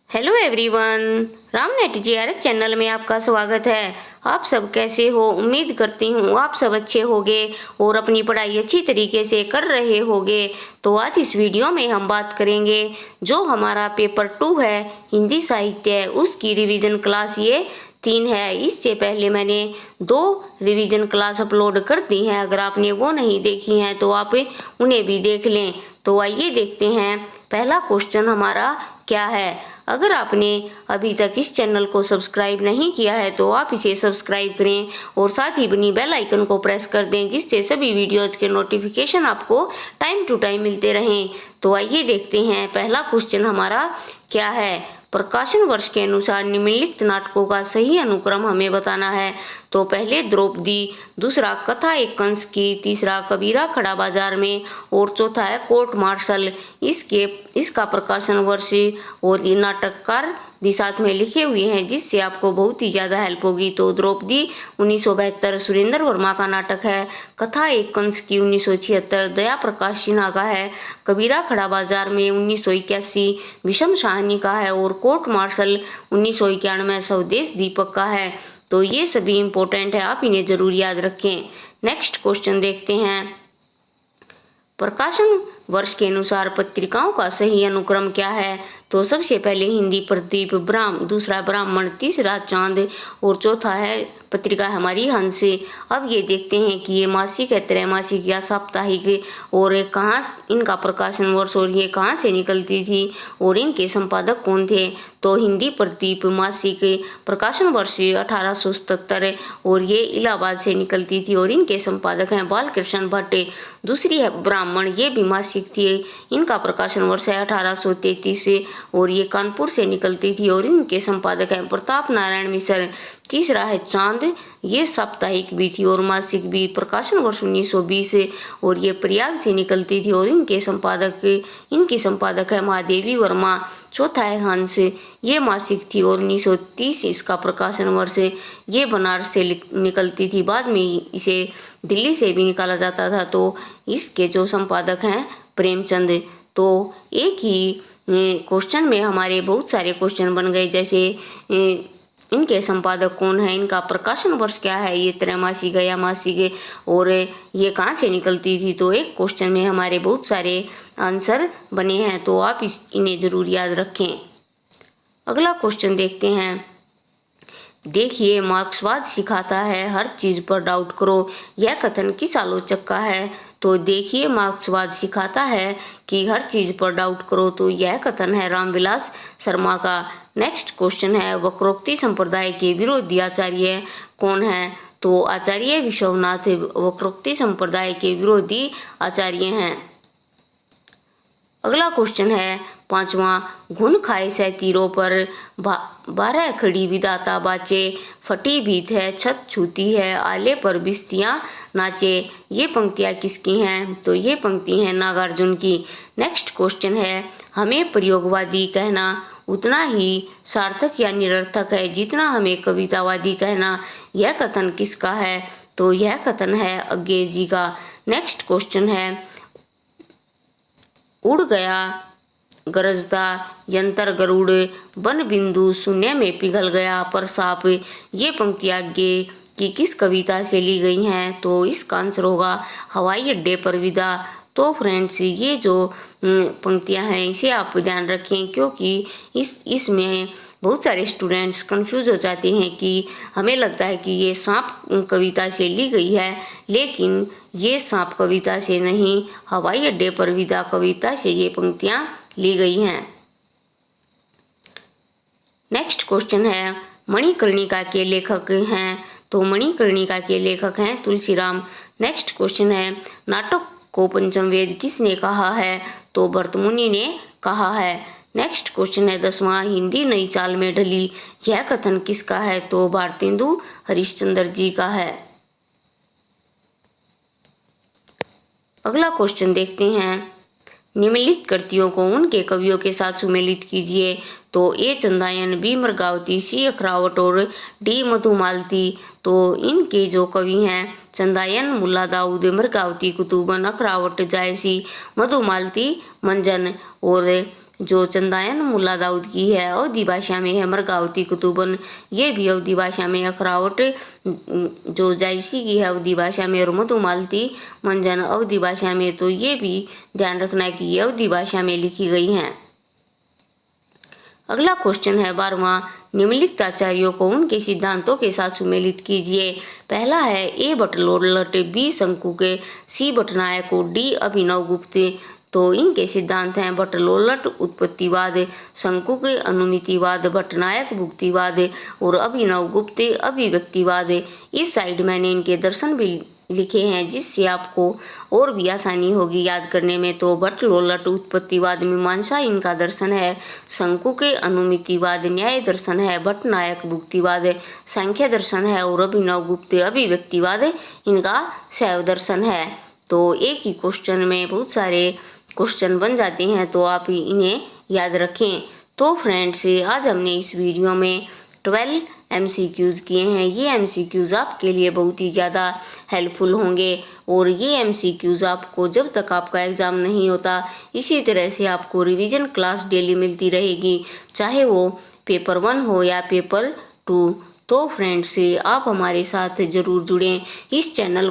Hello everyone, Ram net GRF channel में आपका स्वागत है। आप सब कैसे हो? उम्मीद करती हूँ आप सब अच्छे होगे और अपनी पढ़ाई अच्छी तरीके से कर रहे होगे। तो आज इस वीडियो में हम बात करेंगे जो हमारा पेपर 2 है हिंदी साहित्य, उसकी रिवीजन क्लास ये 3 है। इससे पहले मैंने 2 रिवीजन क्लास अपलोड कर दी हैं। अगर आपने वो नहीं देखी हैं तो आप उन्हें भी देख लें। तो आइए देखते हैं पहला क्वेश्चन हमारा क्या है। अगर आपने अभी तक इस चैनल को सब्सक्राइब नहीं किया है तो आप इसे सब्सक्राइब करें और साथ ही बनी बेल आइकन को प्रेस कर दें, जिससे सभी वीडियोज के नोटिफिकेशन आपको टाइम टू टाइम मिलते रहें। तो आइए देखते हैं पहला क्वेश्चन हमारा क्या है। प्रकाशन वर्ष के अनुसार निम्नलिखित नाटकों का सही अनुक्रम हमें बताना है। तो पहले द्रौपदी, दूसरा कथा एक कंस की, तीसरा कबीरा खड़ा बाजार में और चौथा है कोर्ट मार्शल। इसका प्रकाशन वर्ष और ये नाटककार भी साथ में लिखे हुए हैं, जिससे आपको बहुत ही ज़्यादा हेल्प होगी। तो द्रौपदी 1972 सुरेंद्र वर्मा का नाटक है। कथा एक कंस की 1976 दया प्रकाश सिन्हा का है। कबीरा खड़ा बाजार में 1981 विषम साहनी का है और कोर्ट मार्शल 1991 स्वदेश दीपक का है। तो ये सभी इंपॉर्टेंट है, आप इन्हें जरूर याद रखें। नेक्स्ट क्वेश्चन देखते हैं। प्रकाशन वर्ष के अनुसार पत्रिकाओं का सही अनुक्रम क्या है। तो सबसे पहले हिंदी प्रदीप, दूसरा ब्राह्मण, तीसरा चांद और चौथा है पत्रिका हमारी हंस। अब ये देखते हैं कि ये मासिक है, त्रैमासिक या साप्ताहिक, और कहाँ इनका प्रकाशन वर्ष और ये कहाँ से निकलती थी और इनके संपादक कौन थे। तो हिंदी प्रदीप मासिक प्रकाशन वर्ष 1877 और ये इलाहाबाद से निकलती थी और इनके संपादक हैं बालकृष्ण भट्ट। दूसरी है ब्राह्मण, ये भी मासिक थी, इनका प्रकाशन वर्ष है 1833 और ये कानपुर से निकलती थी और इनके संपादक हैं प्रताप नारायण मिश्र। तीसरा है चांद, ये साप्ताहिक भी थी और मासिक भी, प्रकाशन वर्ष 1920 और ये प्रयाग से निकलती थी और इनकी संपादक है महादेवी वर्मा। चौथा है हंस, ये मासिक थी और 1930 इसका प्रकाशन वर्ष, ये बनारस से निकलती थी, बाद में इसे दिल्ली से भी निकाला जाता था। तो इसके जो संपादक हैं प्रेमचंद। तो एक ही क्वेश्चन में हमारे बहुत सारे क्वेश्चन बन गए, जैसे इनके संपादक कौन है, इनका प्रकाशन वर्ष क्या है, ये त्रैमासिक है या मासिक है, और ये कहाँ से निकलती थी। तो एक क्वेश्चन में हमारे बहुत सारे आंसर बने हैं, तो आप इन्हें ज़रूर याद रखें। अगला क्वेश्चन देखते हैं। देखिए, मार्क्सवाद सिखाता है हर चीज़ पर डाउट करो, यह कथन किस आलोचक का है। तो देखिए, मार्क्सवाद सिखाता है कि हर चीज़ पर डाउट करो, तो यह कथन है रामविलास शर्मा का। नेक्स्ट क्वेश्चन है, वक्रोक्ति संप्रदाय के विरोधी आचार्य कौन है। तो आचार्य विश्वनाथ वक्रोक्ति संप्रदाय के विरोधी आचार्य हैं। अगला क्वेश्चन है 5वां, घुन खाए से तीरों पर 12 खड़ी विधाता बाचे, फटी भीत है छत छूती है, आले पर बिस्तियाँ नाचे। ये पंक्तियाँ किसकी हैं। तो ये पंक्ति हैं नागार्जुन की। नेक्स्ट क्वेश्चन है, हमें प्रयोगवादी कहना उतना ही सार्थक या निरर्थक है जितना हमें कवितावादी कहना। यह कथन किसका है। तो यह कथन है अज्ञेय जी का। नेक्स्ट क्वेश्चन है, उड़ गया गरजता यंत्र गरुड़, वन बिंदु शून्य में पिघल गया पर सांप। ये पंक्तियाँ अज्ञेय की किस कविता से ली गई हैं। तो इसका आंसर होगा हवाई अड्डे पर विदा। तो फ्रेंड्स, ये जो पंक्तियाँ हैं इसे आप ध्यान रखें, क्योंकि इसमें बहुत सारे स्टूडेंट्स कंफ्यूज हो जाते हैं कि हमें लगता है कि ये सांप कविता से ली गई है, लेकिन ये सांप कविता से नहीं, हवाई अड्डे पर विदा कविता से ये पंक्तियाँ ली गई हैं। नेक्स्ट क्वेश्चन है, मणिकर्णिका के लेखक हैं। तो मणिकर्णिका के लेखक हैं तुलसीराम। नेक्स्ट क्वेश्चन है, नाटक को पंचम वेद किसने कहा है। तो भरतमुनि ने कहा है। नेक्स्ट क्वेश्चन है 10वां, हिंदी नई चाल में ढली, यह कथन किसका है। तो भारतेंदु हरिश्चंद्र जी का है। अगला क्वेश्चन देखते हैं, निम्नलिखित कृतियों को उनके कवियों के साथ सुमेलित कीजिए। तो ए चंदायन, बी मृगावती, सी अखरावट और डी मधुमालती। तो इनके जो कवि हैं चंदायन मुल्ला दाऊद, मृगावती कुतुबन, अखरावट जायसी, मधुमालती मंजन और जो चंदायन मुल्ला दाऊद की है अवधी भाषा में है मरगावती कुतुबन, ये भी अवधी भाषा में। अखरावट जो जायसी की है अवधी भाषा में, और मधुमालती मंजन अवधी भाषा में। तो ये भी ध्यान रखना है कि ये अवधी भाषा में लिखी गई हैं। अगला क्वेश्चन है 12वां, निम्नलिखित आचार्यों को उनके सिद्धांतों के साथ सुमेलित कीजिए। पहला है ए बटलोलट, बी शंकु के, सी भट्टनायक और डी अभिनव गुप्त। तो इनके सिद्धांत हैं बटलोलट उत्पत्तिवाद, शंकु के अनुमितिवाद, भट्टनायक भुक्तिवाद और अभिनव गुप्त अभिव्यक्तिवाद। इस साइड मैंने इनके दर्शन भी लिखे हैं जिससे आपको और भी आसानी होगी याद करने में। तो बटलोलट उत्पत्तिवाद मीमांसा इनका दर्शन है, शंकु के अनुमितिवाद न्याय दर्शन है, भट्टनायक भुक्तिवाद सांख्य दर्शन है और अभिनव गुप्त अभिव्यक्तिवाद इनका शैव दर्शन है। तो एक ही क्वेश्चन में बहुत सारे क्वेश्चन बन जाते हैं, तो आप इन्हें याद रखें। तो फ्रेंड्स, आज हमने इस वीडियो में 12 MCQs किए हैं। ये MCQs आपके लिए बहुत ही ज़्यादा हेल्पफुल होंगे, और ये MCQs आपको जब तक आपका एग्ज़ाम नहीं होता इसी तरह से आपको रिवीजन क्लास डेली मिलती रहेगी, चाहे वो पेपर 1 हो या पेपर 2। तो फ्रेंड्स, आप हमारे साथ ज़रूर जुड़ें। इस चैनल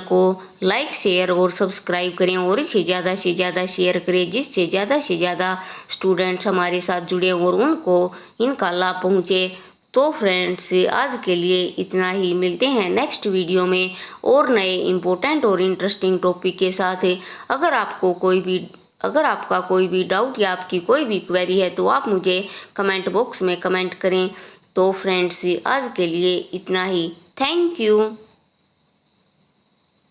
को लाइक शेयर और सब्सक्राइब करें, और इसे ज़्यादा से ज़्यादा शेयर करें जिससे ज़्यादा से ज़्यादा स्टूडेंट्स हमारे साथ जुड़े और उनको इनका लाभ पहुँचे। तो फ्रेंड्स, आज के लिए इतना ही। मिलते हैं नेक्स्ट वीडियो में और नए इम्पोर्टेंट और इंटरेस्टिंग टॉपिक के साथ। अगर आपका कोई भी डाउट या आपकी कोई भी क्वेरी है तो आप मुझे कमेंट बॉक्स में कमेंट करें। तो फ्रेंड्स, आज के लिए इतना ही। Thank you.